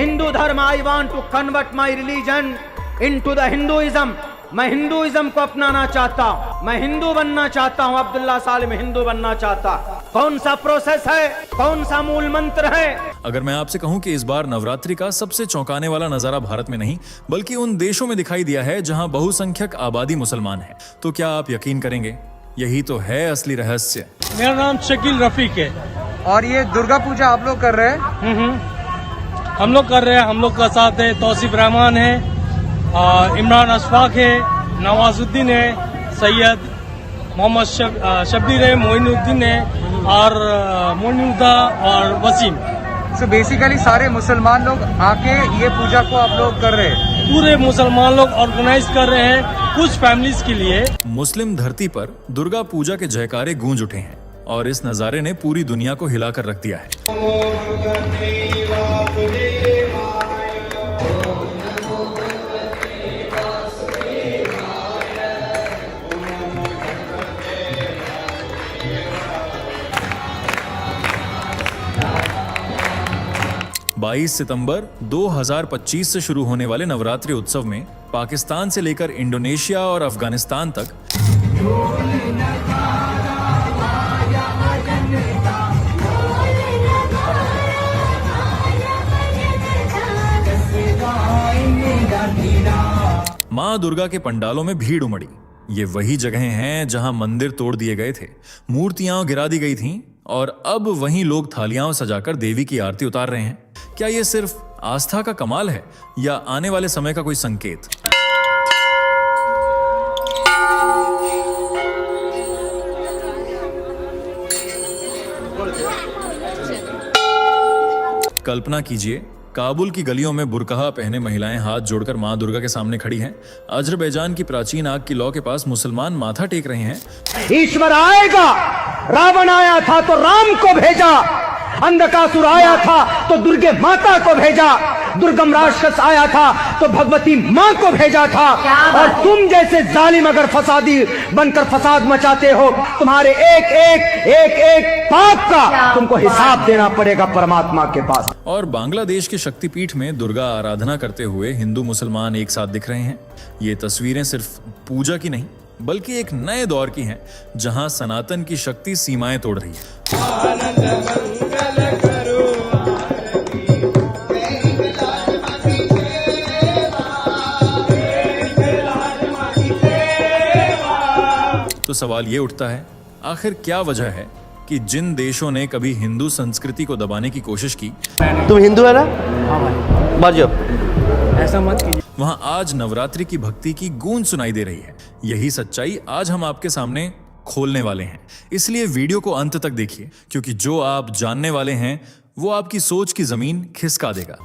हिंदू धर्म, I want to convert my religion into the Hinduism. मैं Hinduism को अपनाना चाहता हूँ, मैं हिंदू बनना चाहता हूँ। अब्दुल्ला सालिम हिंदू बनना चाहता। कौन सा प्रोसेस है, कौन सा मूल मंत्र है? अगर मैं आपसे कहूं कि इस बार नवरात्रि का सबसे चौंकाने वाला नजारा भारत में नहीं बल्कि उन देशों में दिखाई दिया है जहां बहुसंख्यक आबादी मुसलमान है, तो क्या आप यकीन करेंगे? यही तो है असली रहस्य। मेरा नाम शकील रफीक है। और ये दुर्गा पूजा आप लोग कर रहे हैं? हम लोग कर रहे हैं। हम लोग का साथ है तौसीफ रहमान है, इमरान अशफाक है, नवाजुद्दीन है, सैयद मोहम्मद शब्बीर है, मोइनुद्दीन है और मोइनुद्दा और वसीम। सो बेसिकली सारे मुसलमान लोग आके ये पूजा को आप लोग कर रहे हैं? पूरे मुसलमान लोग ऑर्गेनाइज कर रहे हैं कुछ फैमिलीज के लिए। मुस्लिम धरती पर दुर्गा पूजा के जयकारे गूंज उठे हैं और इस नजारे ने पूरी दुनिया को हिलाकर रख दिया है। 22 सितंबर 2025 से शुरू होने वाले नवरात्रि उत्सव में पाकिस्तान से लेकर इंडोनेशिया और अफगानिस्तान तक मां दुर्गा के पंडालों में भीड़ उमड़ी। ये वही जगहें हैं जहां मंदिर तोड़ दिए गए थे, मूर्तियां गिरा दी गई थीं और अब वहीं लोग थालियां सजाकर देवी की आरती उतार रहे हैं। क्या ये सिर्फ आस्था का कमाल है या आने वाले समय का कोई संकेत? कल्पना कीजिए, काबुल की गलियों में बुरकहा पहने महिलाएं हाथ जोड़कर मां दुर्गा के सामने खड़ी हैं। अजरबैजान की प्राचीन आग की लौ के पास मुसलमान माथा टेक रहे हैं। ईश्वर आएगा, रावण आया था तो राम को भेजा, अंधकासुर आया था तो दुर्गे माता को भेजा, दुर्गम राक्षस आया था तो भगवती मां को भेजा था। और तुम जैसे जालिम अगर फसादी बनकर फसाद मचाते हो, तुम्हारे एक पाप का तुमको हिसाब देना पड़ेगा परमात्मा के पास। और बांग्लादेश के शक्तिपीठ में दुर्गा आराधना करते हुए हिंदू मुसलमान एक साथ दिख रहे हैं। ये तस्वीरें सिर्फ पूजा की नहीं बल्कि एक नए दौर की हैं, जहां सनातन की शक्ति सीमाएं तोड़ रही है। तो सवाल ये उठता है, आखिर क्या वजह है कि जिन देशों ने कभी हिंदू संस्कृति को दबाने की कोशिश की, तुम हिंदू है ना? हाँ भाई। मर जाओ। ऐसा मत कीजिए। वहां आज नवरात्रि की भक्ति की गूंज सुनाई दे रही है। यही सच्चाई आज हम आपके सामने खोलने वाले हैं, इसलिए वीडियो को अंत तक देखिए, क्योंकि जो आप जानने वाले हैं वो आपकी सोच की जमीन खिसका देगा।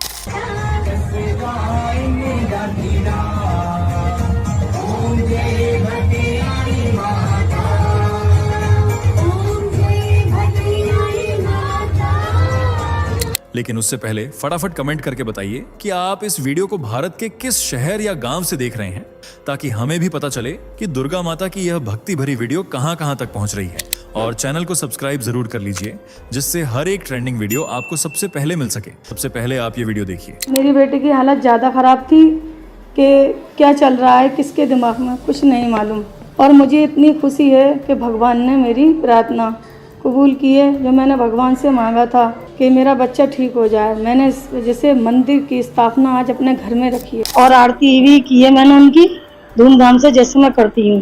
लेकिन उससे पहले फटाफट कमेंट करके बताइए कि आप इस वीडियो को भारत के किस शहर या गांव से देख रहे हैं, ताकि हमें भी पता चले कि दुर्गा माता की यह भक्ति भरी वीडियो कहां कहां तक पहुंच रही है। और चैनल को सब्सक्राइब जरूर कर लीजिए, जिससे हर एक ट्रेंडिंग वीडियो आपको सबसे पहले मिल सके। सबसे पहले आप ये वीडियो देखिए। मेरी बेटी की हालत ज़्यादा ख़राब थी कि क्या चल रहा है किसके दिमाग में कुछ नहीं मालूम। और मुझे इतनी खुशी है कि भगवान ने मेरी प्रार्थना कबूल की है, जो मैंने भगवान से मांगा था कि मेरा बच्चा ठीक हो जाए। मैंने इस वजह से मंदिर की स्थापना आज अपने घर में रखी है और आरती भी की है मैंने उनकी धूमधाम से, जैसे मैं करती हूँ।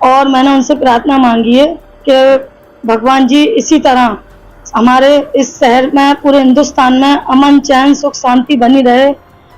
और मैंने उनसे प्रार्थना मांगी है कि भगवान जी इसी तरह हमारे इस शहर में, पूरे हिंदुस्तान में अमन चैन सुख शांति बनी रहे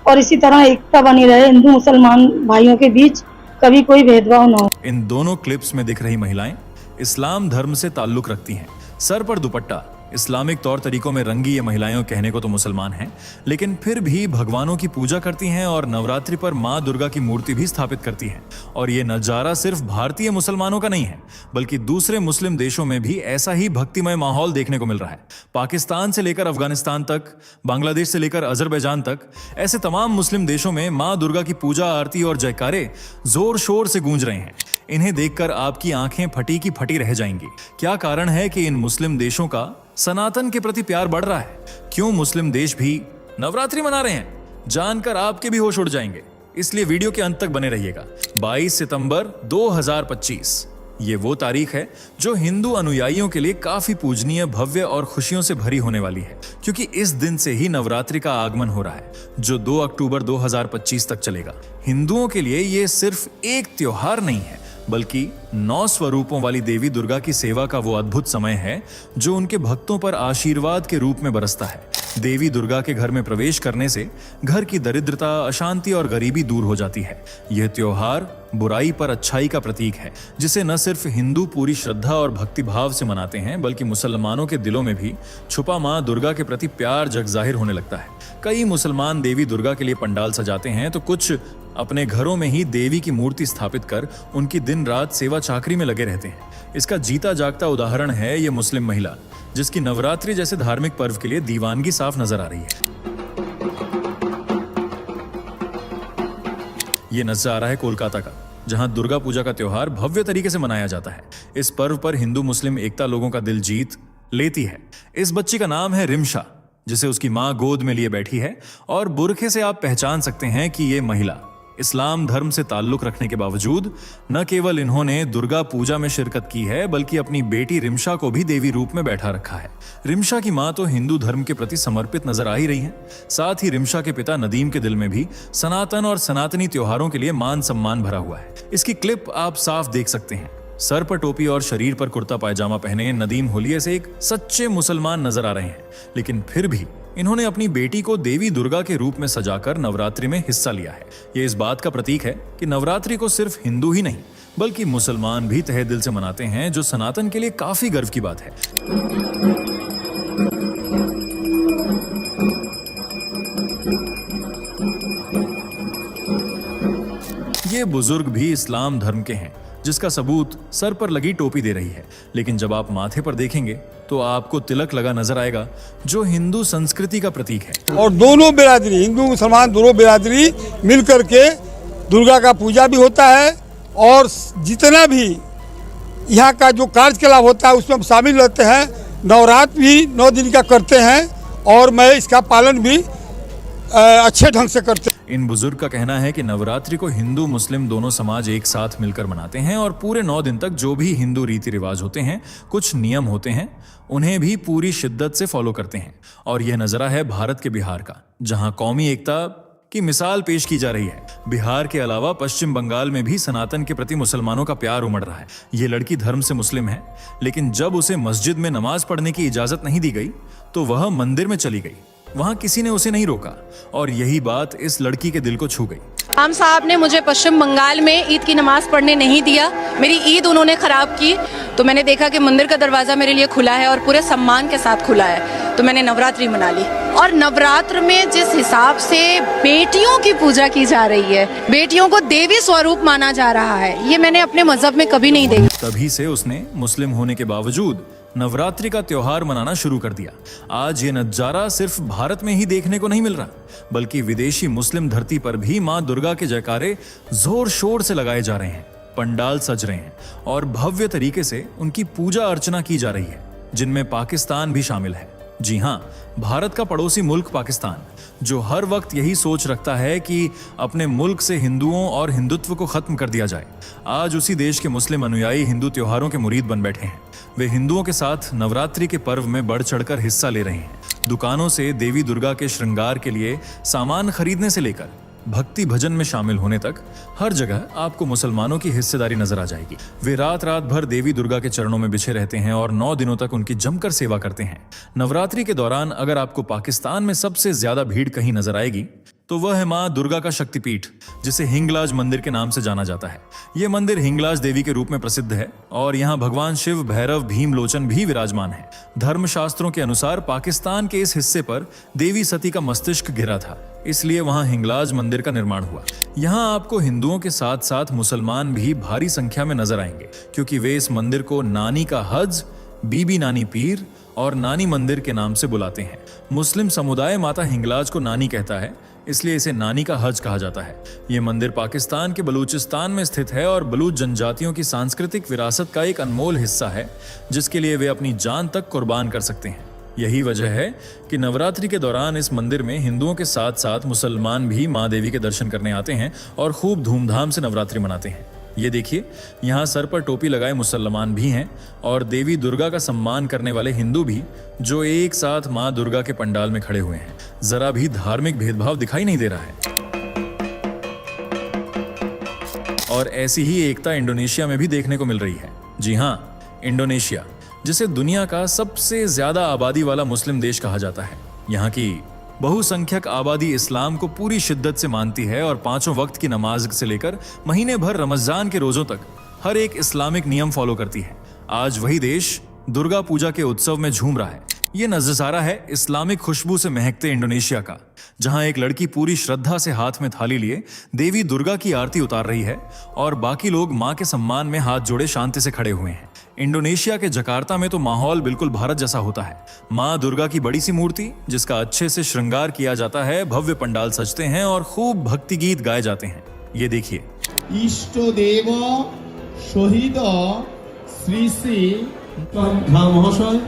और इसी तरह एकता बनी रहे, हिंदू मुसलमान भाइयों के बीच कभी कोई भेदभाव न हो। इन दोनों क्लिप्स में दिख रही महिलाएं इस्लाम धर्म से ताल्लुक रखती हैं। सर पर दुपट्टा, इस्लामिक तौर तरीकों में रंगी ये महिलाएं कहने को तो मुसलमान हैं, लेकिन फिर भी भगवानों की पूजा करती हैं और नवरात्रि पर मां दुर्गा की मूर्ति भी स्थापित करती हैं। और ये नजारा सिर्फ भारतीय मुसलमानों का नहीं है, बल्कि दूसरे मुस्लिम देशों में भी ऐसा ही भक्तिमय माहौल देखने को मिल रहा है। पाकिस्तान से लेकर अफगानिस्तान तक, बांग्लादेश से लेकर अजरबैजान तक, ऐसे तमाम मुस्लिम देशों में मां दुर्गा की पूजा आरती और जयकारे जोर शोर से गूंज रहे हैं। इन्हें देखकर आपकी आंखें फटी की फटी रह जाएंगी। क्या कारण है कि इन मुस्लिम देशों का सनातन के प्रति प्यार बढ़ रहा है? क्यों मुस्लिम देश भी नवरात्रि मना रहे हैं, जानकर आपके भी होश उड़ जाएंगे, इसलिए वीडियो के अंत तक बने रहिएगा। 22 सितंबर 2025 ये वो तारीख है जो हिंदू अनुयायियों के लिए काफी पूजनीय, भव्य और खुशियों से भरी होने वाली है, क्योंकि इस दिन से ही नवरात्रि का आगमन हो रहा है, जो 2 अक्टूबर 2025 तक चलेगा। हिंदुओं के लिए ये सिर्फ एक त्योहार नहीं है, बल्कि 9 स्वरूपों वाली देवी दुर्गा की सेवा का वो अद्भुत समय है जो उनके भक्तों पर आशीर्वाद के रूप में बरसता है। देवी दुर्गा के घर में प्रवेश करने से घर की दरिद्रता, अशांति और गरीबी दूर हो जाती है। यह त्योहार बुराई पर अच्छाई का प्रतीक है, जिसे न सिर्फ हिंदू पूरी श्रद्धा और भक्ति भाव से मनाते हैं, बल्कि मुसलमानों के दिलों में भी छुपा मां दुर्गा के प्रति प्यार जगजाहिर होने लगता है। कई मुसलमान देवी दुर्गा के लिए पंडाल सजाते हैं, तो कुछ अपने घरों में ही देवी की मूर्ति स्थापित कर उनकी दिन रात सेवा चाकरी में लगे रहते हैं। इसका जीता जागता उदाहरण है ये मुस्लिम महिला, जिसकी नवरात्रि जैसे धार्मिक पर्व के लिए दीवानगी साफ नजर आ रही है। ये नजर आ रहा है कोलकाता का, जहां दुर्गा पूजा का त्योहार भव्य तरीके से मनाया जाता है। इस पर्व पर हिंदू मुस्लिम एकता लोगों का दिल जीत लेती है। इस बच्ची का नाम है रिमशा, जिसे उसकी मां गोद में लिए बैठी है, और बुरखे से आप पहचान सकते हैं कि ये महिला इस्लाम धर्म से ताल्लुक रखने के बावजूद न केवल इन्होंने दुर्गा पूजा में शिरकत की है, बल्कि अपनी बेटी रिमशा को भी देवी रूप में बैठा रखा है। रिमशा की मां तो हिंदू धर्म के प्रति समर्पित नजर आ ही रही हैं। साथ ही रिमशा के पिता नदीम के दिल में भी सनातन और सनातनी त्योहारों के लिए मान सम्मान भरा हुआ है। इसकी क्लिप आप साफ देख सकते हैं। सर पर टोपी और शरीर पर कुर्ता पायजामा पहने नदीम होलिये से एक सच्चे मुसलमान नजर आ रहे हैं, लेकिन फिर भी इन्होंने अपनी बेटी को देवी दुर्गा के रूप में सजाकर नवरात्रि में हिस्सा लिया है। ये इस बात का प्रतीक है कि नवरात्रि को सिर्फ हिंदू ही नहीं, बल्कि मुसलमान भी तहे दिल से मनाते हैं, जो सनातन के लिए काफी गर्व की बात है। ये बुजुर्ग भी इस्लाम धर्म के हैं, जिसका सबूत सर पर लगी टोपी दे रही है। लेकिन जब आप माथे पर देखेंगे तो आपको तिलक लगा नजर आएगा, जो हिंदू संस्कृति का प्रतीक है। और दोनों बिरादरी, हिंदू मुसलमान दोनों बिरादरी मिल करके दुर्गा का पूजा भी होता है, और जितना भी यहाँ का जो कार्यकलाप होता है उसमें शामिल रहते हैं। नवरात्र भी 9 दिन का करते हैं, और मैं इसका पालन भी अच्छे ढंग से करते हैं। इन बुजुर्ग का कहना है कि नवरात्रि को हिंदू मुस्लिम दोनों समाज एक साथ मिलकर मनाते हैं, और पूरे 9 दिन तक जो भी हिंदू रीति रिवाज होते हैं, कुछ नियम होते हैं, उन्हें भी पूरी शिद्दत से फॉलो करते हैं। और यह नजारा है भारत के बिहार का, जहां कौमी एकता की मिसाल पेश की जा रही है। बिहार के अलावा पश्चिम बंगाल में भी सनातन के प्रति मुसलमानों का प्यार उमड़ रहा है। ये लड़की धर्म से मुस्लिम है, लेकिन जब उसे मस्जिद में नमाज पढ़ने की इजाजत नहीं दी गई तो वह मंदिर में चली गई। वहां किसी ने उसे नहीं रोका, और यही बात इस लड़की के दिल को छू गई। इमाम साहब ने मुझे पश्चिम बंगाल में ईद की नमाज पढ़ने नहीं दिया। मेरी ईद उन्होंने खराब की, तो मैंने देखा कि मंदिर का दरवाजा मेरे लिए खुला है, और पूरे सम्मान के साथ खुला है, तो मैंने नवरात्रि मना ली। और नवरात्र में जिस हिसाब से बेटियों की पूजा की जा रही है, बेटियों को देवी स्वरूप माना जा रहा है, ये मैंने अपने मजहब में कभी नहीं देखा। तभी से उसने मुस्लिम होने के बावजूद नवरात्रि का त्योहार मनाना शुरू कर दिया। आज ये नजारा सिर्फ भारत में ही देखने को नहीं मिल रहा, बल्कि विदेशी मुस्लिम धरती पर भी मां दुर्गा के जयकारे जोर शोर से लगाए जा रहे हैं। पंडाल सज रहे हैं और भव्य तरीके से उनकी पूजा अर्चना की जा रही है, जिनमें पाकिस्तान भी शामिल है। जी हां, भारत का पड़ोसी मुल्क पाकिस्तान, जो हर वक्त यही सोच रखता है कि अपने मुल्क से हिंदुओं और हिंदुत्व को खत्म कर दिया जाए। आज उसी देश के मुस्लिम अनुयायी हिंदू त्योहारों के मुरीद बन बैठे हैं। वे हिंदुओं के साथ नवरात्रि के पर्व में बढ़ चढ़कर हिस्सा ले रहे हैं। दुकानों से देवी दुर्गा के श्रृंगार के लिए सामान खरीदने से लेकर भक्ति भजन में शामिल होने तक हर जगह आपको मुसलमानों की हिस्सेदारी नजर आ जाएगी। वे रात रात भर देवी दुर्गा के चरणों में बिछे रहते हैं और 9 दिनों तक उनकी जमकर सेवा करते हैं। नवरात्रि के दौरान अगर आपको पाकिस्तान में सबसे ज्यादा भीड़ कहीं नजर आएगी तो वह है मां दुर्गा का शक्तिपीठ, जिसे हिंगलाज मंदिर के नाम से जाना जाता है। यह मंदिर हिंगलाज देवी के रूप में प्रसिद्ध है और यहाँ भगवान शिव, भैरव, भीम लोचन भी विराजमान है। धर्मशास्त्रों के अनुसार पाकिस्तान के इस हिस्से पर देवी सती का मस्तिष्क गिरा था, इसलिए वहां हिंगलाज मंदिर का निर्माण हुआ। यहाँ आपको हिंदुओं के साथ साथ मुसलमान भी भारी संख्या में नजर आएंगे, क्योंकि वे इस मंदिर को नानी का हज, बीबी नानी पीर और नानी मंदिर के नाम से बुलाते हैं। मुस्लिम समुदाय माता हिंगलाज को नानी कहता है, इसलिए इसे नानी का हज कहा जाता है। यह मंदिर पाकिस्तान के बलूचिस्तान में स्थित है और बलूच जनजातियों की सांस्कृतिक विरासत का एक अनमोल हिस्सा है, जिसके लिए वे अपनी जान तक कुर्बान कर सकते हैं। यही वजह है कि नवरात्रि के दौरान इस मंदिर में हिंदुओं के साथ साथ मुसलमान भी माँ देवी के दर्शन करने आते हैं और खूब धूमधाम से नवरात्रि मनाते हैं। ये देखिए, यहाँ सर पर टोपी लगाए मुसलमान भी हैं और देवी दुर्गा का सम्मान करने वाले हिंदू भी, जो एक साथ माँ दुर्गा के पंडाल में खड़े हुए हैं। जरा भी धार्मिक भेदभाव दिखाई नहीं दे रहा है। और ऐसी ही एकता इंडोनेशिया में भी देखने को मिल रही है। जी हाँ, इंडोनेशिया, जिसे दुनिया का सबसे ज्यादा आबादी वाला मुस्लिम देश कहा जाता है। यहाँ की बहुसंख्यक आबादी इस्लाम को पूरी शिद्दत से मानती है और 5 वक्त की नमाज से लेकर महीने भर रमजान के रोजों तक हर एक इस्लामिक नियम फॉलो करती है। आज वही देश दुर्गा पूजा के उत्सव में झूम रहा है। ये नज़ारा है इस्लामिक खुशबू से महकते इंडोनेशिया का, जहां एक लड़की पूरी श्रद्धा से हाथ में थाली लिए देवी दुर्गा की आरती उतार रही है और बाकी लोग मां के सम्मान में हाथ जोड़े शांति से खड़े हुए हैं। इंडोनेशिया के जकार्ता में तो माहौल बिल्कुल भारत जैसा होता है। मां दुर्गा की बड़ी सी मूर्ति, जिसका अच्छे से श्रृंगार किया जाता है, भव्य पंडाल सजते हैं और खूब भक्ति गीत गाए जाते हैं। ये देखिए, इष्ट देव शहीद श्री श्री महाशय।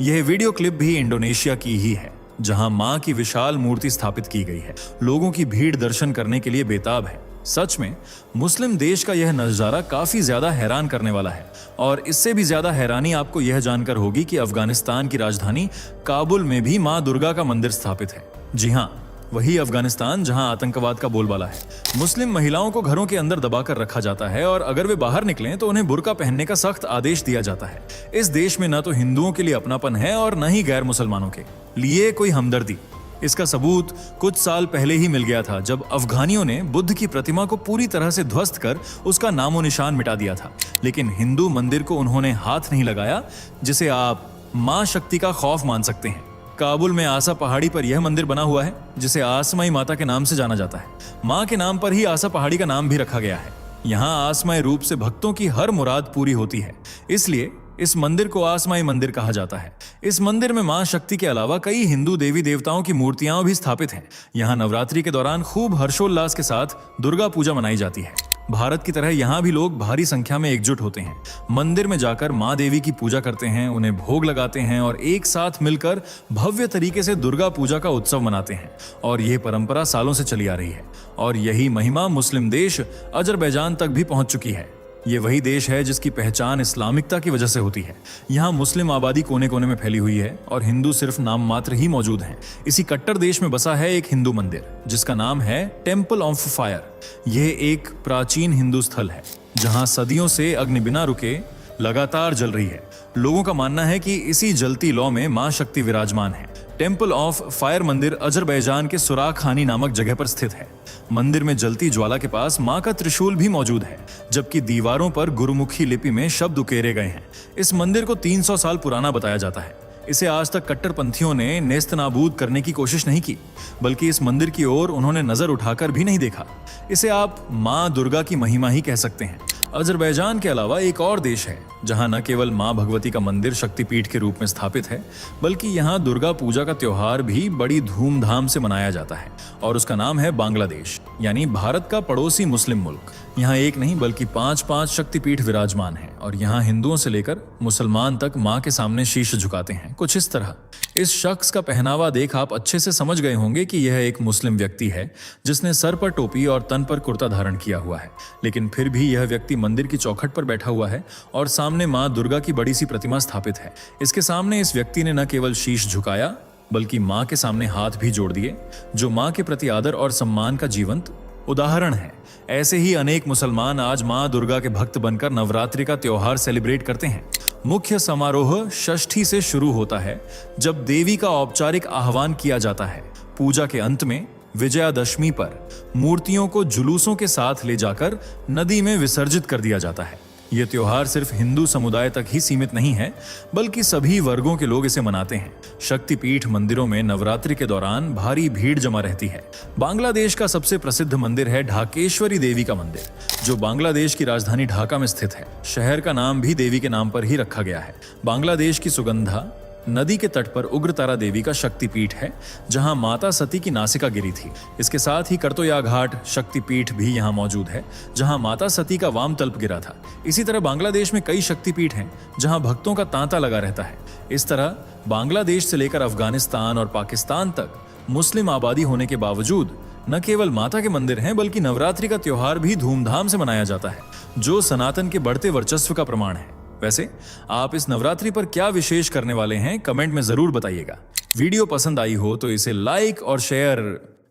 यह वीडियो क्लिप भी इंडोनेशिया की ही है, जहां मां की विशाल मूर्ति स्थापित की गई है। लोगों की भीड़ दर्शन करने के लिए बेताब है। सच में मुस्लिम देश का यह नजारा काफी ज्यादा हैरान करने वाला है। और इससे भी ज्यादा हैरानी आपको यह जानकर होगी कि अफगानिस्तान की राजधानी काबुल में भी मां दुर्गा का मंदिर स्थापित है। जी हाँ, वही अफगानिस्तान जहां आतंकवाद का बोलबाला है। मुस्लिम महिलाओं को घरों के अंदर दबाकर रखा जाता है और अगर वे बाहर निकलें तो उन्हें बुर्का पहनने का सख्त आदेश दिया जाता है। इस देश में न तो हिंदुओं के लिए अपनापन है और न ही गैर मुसलमानों के लिए कोई हमदर्दी। इसका सबूत कुछ साल पहले ही मिल गया था, जब अफगानियों ने बुद्ध की प्रतिमा को पूरी तरह से ध्वस्त कर उसका नामो निशान मिटा दिया था। लेकिन हिंदू मंदिर को उन्होंने हाथ नहीं लगाया, जिसे आप मां शक्ति का खौफ मान सकते हैं। काबुल में आसा पहाड़ी पर यह मंदिर बना हुआ है, जिसे आसमाई माता के नाम से जाना जाता है। मां के नाम पर ही आसा पहाड़ी का नाम भी रखा गया है। यहाँ आसमाई रूप से भक्तों की हर मुराद पूरी होती है, इसलिए इस मंदिर को आसमाई मंदिर कहा जाता है। इस मंदिर में मां शक्ति के अलावा कई हिंदू देवी देवताओं की मूर्तियां भी स्थापित हैं। यहाँ नवरात्रि के दौरान खूब हर्षोल्लास के साथ दुर्गा पूजा मनाई जाती है। भारत की तरह यहाँ भी लोग भारी संख्या में एकजुट होते हैं, मंदिर में जाकर मां देवी की पूजा करते हैं, उन्हें भोग लगाते हैं और एक साथ मिलकर भव्य तरीके से दुर्गा पूजा का उत्सव मनाते हैं। और यह परंपरा सालों से चली आ रही है और यही महिमा मुस्लिम देश अजरबैजान तक भी पहुंच चुकी है। ये वही देश है जिसकी पहचान इस्लामिकता की वजह से होती है। यहाँ मुस्लिम आबादी कोने कोने में फैली हुई है और हिंदू सिर्फ नाम मात्र ही मौजूद हैं। इसी कट्टर देश में बसा है एक हिंदू मंदिर, जिसका नाम है टेम्पल ऑफ फायर। यह एक प्राचीन हिंदू स्थल है, जहाँ सदियों से अग्नि बिना रुके लगातार जल रही है। लोगों का मानना है कि इसी जलती लौ में मां शक्ति विराजमान है। टेम्पल ऑफ फायर मंदिर अजरबैजान के सुराखानी नामक जगह पर स्थित है। मंदिर में जलती ज्वाला के पास मां का त्रिशूल भी मौजूद है, जबकि दीवारों पर गुरुमुखी लिपि में शब्द उकेरे गए हैं। इस मंदिर को 300 साल पुराना बताया जाता है। इसे आज तक कट्टरपंथियों ने नेस्तनाबूद करने की कोशिश नहीं की, बल्कि इस मंदिर की ओर उन्होंने नजर उठाकर भी नहीं देखा। इसे आप मां दुर्गा की महिमा ही कह सकते हैं। अजरबैजान के अलावा एक और देश है जहां न केवल मां भगवती का मंदिर शक्तिपीठ के रूप में स्थापित है, बल्कि यहां दुर्गा पूजा का त्योहार भी बड़ी धूमधाम से मनाया जाता है, और उसका नाम है बांग्लादेश, यानी भारत का पड़ोसी मुस्लिम मुल्क। यहाँ एक नहीं बल्कि 5 शक्तिपीठ विराजमान हैं और यहाँ हिंदुओं से लेकर मुसलमान तक मां के सामने शीश झुकाते हैं, कुछ इस तरह। इस शख्स का पहनावा देख आप अच्छे से समझ गए होंगे कि यह एक मुस्लिम व्यक्ति है, जिसने सर पर टोपी और तन पर कुर्ता धारण किया हुआ है। लेकिन फिर भी यह व्यक्ति मंदिर की चौखट पर बैठा हुआ है और सामने मां दुर्गा की बड़ी सी प्रतिमा स्थापित है। इसके सामने इस व्यक्ति ने न केवल शीश झुकाया, बल्कि मां के सामने हाथ भी जोड़ दिए, जो मां के प्रति आदर और सम्मान का जीवंत उदाहरण है। ऐसे ही अनेक मुसलमान आज मां दुर्गा के भक्त बनकर नवरात्रि का त्योहार सेलिब्रेट करते हैं। मुख्य समारोह षष्ठी से शुरू होता है, जब देवी का औपचारिक आह्वान किया जाता है। पूजा के अंत में विजयादशमी पर मूर्तियों को जुलूसों के साथ ले जाकर नदी में विसर्जित कर दिया जाता है। यह त्योहार सिर्फ हिंदू समुदाय तक ही सीमित नहीं है, बल्कि सभी वर्गों के लोग इसे मनाते हैं। शक्तिपीठ मंदिरों में नवरात्रि के दौरान भारी भीड़ जमा रहती है। बांग्लादेश का सबसे प्रसिद्ध मंदिर है ढाकेश्वरी देवी का मंदिर, जो बांग्लादेश की राजधानी ढाका में स्थित है। शहर का नाम भी देवी के नाम पर ही रखा गया है। बांग्लादेश की सुगंधा नदी के तट पर उग्रतारा देवी का शक्तिपीठ है, जहां माता सती की नासिका गिरी थी। इसके साथ ही करतोया घाट शक्तिपीठ भी यहां मौजूद है, जहां माता सती का वाम तल्प गिरा था। इसी तरह बांग्लादेश में कई शक्तिपीठ हैं, जहां भक्तों का तांता लगा रहता है। इस तरह बांग्लादेश से लेकर अफगानिस्तान और पाकिस्तान तक मुस्लिम आबादी होने के बावजूद न केवल माता के मंदिर हैं, बल्कि नवरात्रि का त्योहार भी धूमधाम से मनाया जाता है, जो सनातन के बढ़ते वर्चस्व का प्रमाण है। वैसे आप इस नवरात्रि पर क्या विशेष करने वाले हैं, कमेंट में जरूर बताइएगा। वीडियो पसंद आई हो तो इसे लाइक और शेयर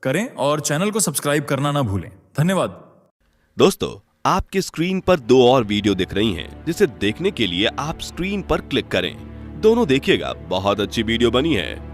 करें और चैनल को सब्सक्राइब करना ना भूलें। धन्यवाद। दोस्तों, आपके स्क्रीन पर 2 और वीडियो दिख रही हैं, जिसे देखने के लिए आप स्क्रीन पर क्लिक करें। दोनों देखिएगा, बहुत अच्छी वीडियो बनी है।